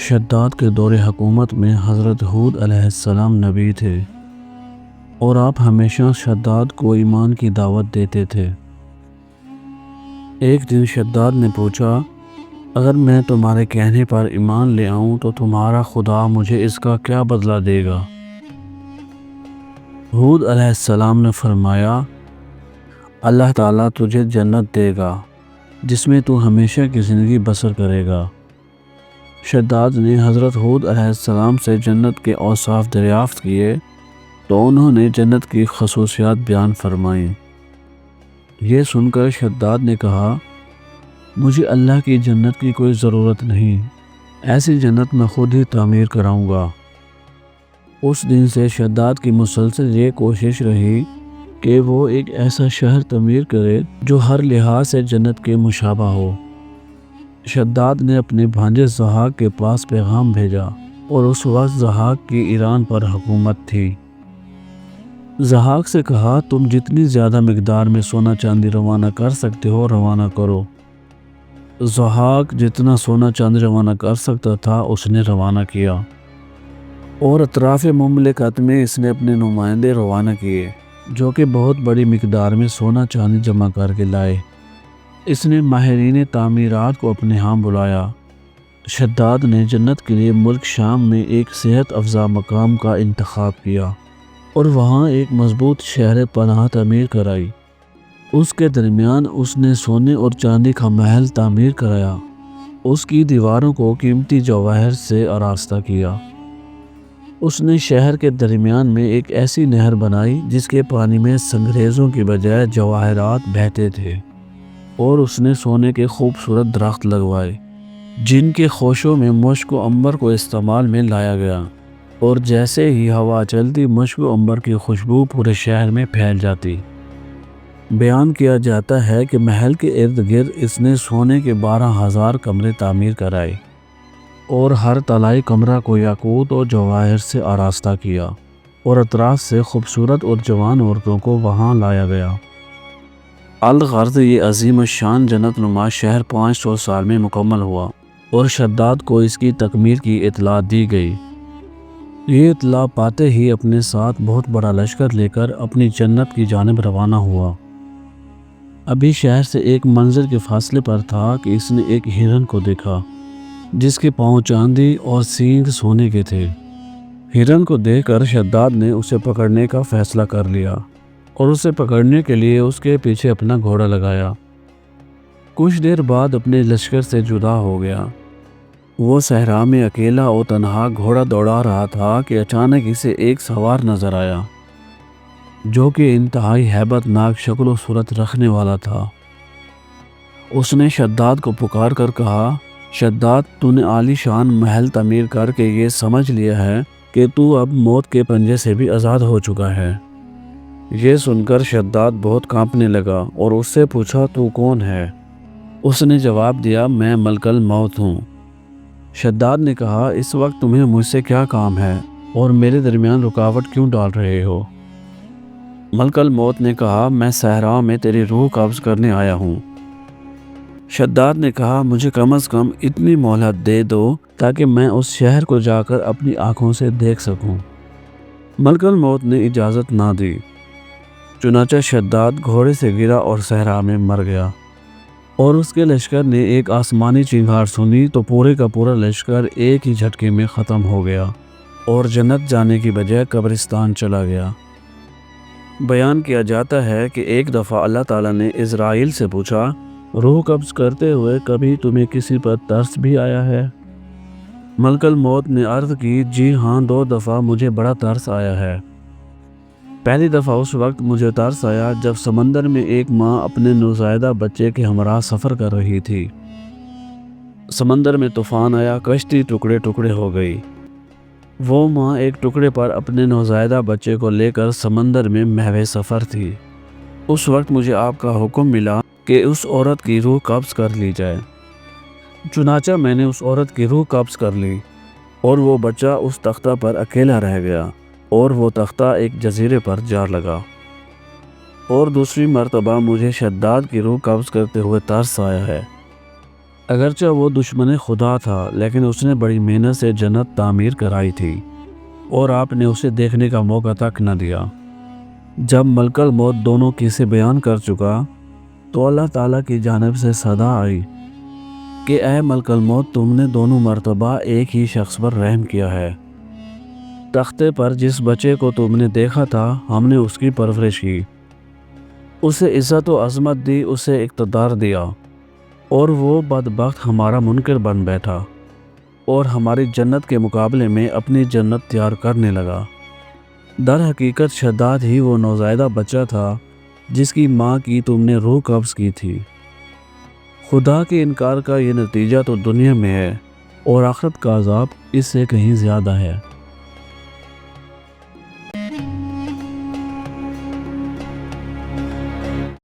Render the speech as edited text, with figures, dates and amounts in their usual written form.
شداد کے دور حکومت میں حضرت ہود علیہ السلام نبی تھے اور آپ ہمیشہ شداد کو ایمان کی دعوت دیتے تھے۔ ایک دن شداد نے پوچھا، اگر میں تمہارے کہنے پر ایمان لے آؤں تو تمہارا خدا مجھے اس کا کیا بدلہ دے گا؟ ہود علیہ السلام نے فرمایا، اللہ تعالیٰ تجھے جنت دے گا جس میں تو ہمیشہ کی زندگی بسر کرے گا۔ شداد نے حضرت ہود علیہ السلام سے جنت کے اوصاف دریافت کیے تو انہوں نے جنت کی خصوصیات بیان فرمائیں۔ یہ سن کر شداد نے کہا، مجھے اللہ کی جنت کی کوئی ضرورت نہیں، ایسی جنت میں خود ہی تعمیر کراؤں گا۔ اس دن سے شداد کی مسلسل یہ کوشش رہی کہ وہ ایک ایسا شہر تعمیر کرے جو ہر لحاظ سے جنت کے مشابہ ہو۔ شداد نے اپنے بھانجے ضحاک کے پاس پیغام بھیجا اور اس وقت ضحاک کی ایران پر حکومت تھی۔ ضحاک سے کہا، تم جتنی زیادہ مقدار میں سونا چاندی روانہ کر سکتے ہو روانہ کرو۔ ضحاک جتنا سونا چاندی روانہ کر سکتا تھا اس نے روانہ کیا اور اطراف مملکت میں اس نے اپنے نمائندے روانہ کیے جو کہ بہت بڑی مقدار میں سونا چاندی جمع کر کے لائے۔ اس نے ماہرین تعمیرات کو اپنے ہاں بلایا۔ شداد نے جنت کے لیے ملک شام میں ایک صحت افزا مقام کا انتخاب کیا اور وہاں ایک مضبوط شہر پناہ تعمیر کرائی۔ اس کے درمیان اس نے سونے اور چاندی کا محل تعمیر کرایا۔ اس کی دیواروں کو قیمتی جواہر سے آراستہ کیا۔ اس نے شہر کے درمیان میں ایک ایسی نہر بنائی جس کے پانی میں سنگریزوں کی بجائے جواہرات بہتے تھے، اور اس نے سونے کے خوبصورت درخت لگوائے جن کے خوشوں میں مشک و عنبر کو استعمال میں لایا گیا، اور جیسے ہی ہوا چلتی مشک و عنبر کی خوشبو پورے شہر میں پھیل جاتی۔ بیان کیا جاتا ہے کہ محل کے ارد گرد اس نے سونے کے 12,000 کمرے تعمیر کرائے اور ہر طلائی کمرہ کو یاقوت اور جواہر سے آراستہ کیا، اور اطراف سے خوبصورت اور جوان عورتوں کو وہاں لایا گیا۔ الغرض یہ عظیم الشان جنت نما شہر 500 سال میں مکمل ہوا اور شداد کو اس کی تکمیل کی اطلاع دی گئی۔ یہ اطلاع پاتے ہی اپنے ساتھ بہت بڑا لشکر لے کر اپنی جنت کی جانب روانہ ہوا۔ ابھی شہر سے ایک منزل کے فاصلے پر تھا کہ اس نے ایک ہرن کو دیکھا جس کے پاؤں چاندی اور سینگ سونے کے تھے۔ ہرن کو دیکھ کر شداد نے اسے پکڑنے کا فیصلہ کر لیا اور اسے پکڑنے کے لیے اس کے پیچھے اپنا گھوڑا لگایا۔ کچھ دیر بعد اپنے لشکر سے جدا ہو گیا۔ وہ صحرا میں اکیلا اور تنہا گھوڑا دوڑا رہا تھا کہ اچانک اسے ایک سوار نظر آیا جو کہ انتہائی ہیبت ناک شکل و صورت رکھنے والا تھا۔ اس نے شداد کو پکار کر کہا، شداد، تو نے عالی شان محل تعمیر کر کے یہ سمجھ لیا ہے کہ تو اب موت کے پنجے سے بھی آزاد ہو چکا ہے۔ یہ سن کر شداد بہت کانپنے لگا اور اس سے پوچھا، تو کون ہے؟ اس نے جواب دیا، میں ملک الموت ہوں۔ شداد نے کہا، اس وقت تمہیں مجھ سے کیا کام ہے اور میرے درمیان رکاوٹ کیوں ڈال رہے ہو؟ ملک الموت نے کہا، میں صحرا میں تیری روح قبض کرنے آیا ہوں۔ شداد نے کہا، مجھے کم از کم اتنی مہلت دے دو تاکہ میں اس شہر کو جا کر اپنی آنکھوں سے دیکھ سکوں۔ ملک الموت نے اجازت نہ دی، چنانچہ شداد گھوڑے سے گرا اور صحرا میں مر گیا، اور اس کے لشکر نے ایک آسمانی چنگھاڑ سنی تو پورے کا پورا لشکر ایک ہی جھٹکے میں ختم ہو گیا اور جنت جانے کی بجائے قبرستان چلا گیا۔ بیان کیا جاتا ہے کہ ایک دفعہ اللہ تعالیٰ نے عزرائیل سے پوچھا، روح قبض کرتے ہوئے کبھی تمہیں کسی پر ترس بھی آیا ہے؟ ملک الموت نے عرض کی، جی ہاں، 2 دفعہ مجھے بڑا ترس آیا ہے۔ پہلی دفعہ اس وقت مجھے ترس آیا جب سمندر میں ایک ماں اپنے نوزائیدہ بچے کے ہمراہ سفر کر رہی تھی۔ سمندر میں طوفان آیا، کشتی ٹکڑے ٹکڑے ہو گئی۔ وہ ماں ایک ٹکڑے پر اپنے نوزائیدہ بچے کو لے کر سمندر میں محو سفر تھی۔ اس وقت مجھے آپ کا حکم ملا کہ اس عورت کی روح قبض کر لی جائے۔ چنانچہ میں نے اس عورت کی روح قبض کر لی اور وہ بچہ اس تختہ پر اکیلا رہ گیا، اور وہ تختہ ایک جزیرے پر جا لگا۔ اور دوسری مرتبہ مجھے شداد کی روح قبض کرتے ہوئے ترس آیا ہے۔ اگرچہ وہ دشمن خدا تھا لیکن اس نے بڑی محنت سے جنت تعمیر کرائی تھی اور آپ نے اسے دیکھنے کا موقع تک نہ دیا۔ جب ملک الموت دونوں قصے بیان کر چکا تو اللہ تعالیٰ کی جانب سے صدا آئی کہ اے ملک الموت، تم نے دونوں مرتبہ ایک ہی شخص پر رحم کیا ہے۔ تختے پر جس بچے کو تم نے دیکھا تھا ہم نے اس کی پرورش کی، اسے عزت و عظمت دی، اسے اقتدار دیا، اور وہ بدبخت ہمارا منکر بن بیٹھا اور ہماری جنت کے مقابلے میں اپنی جنت تیار کرنے لگا۔ در حقیقت شداد ہی وہ نوزائیدہ بچہ تھا جس کی ماں کی تم نے روح قبض کی تھی۔ خدا کے انکار کا یہ نتیجہ تو دنیا میں ہے اور آخرت کا عذاب اس سے کہیں زیادہ ہے۔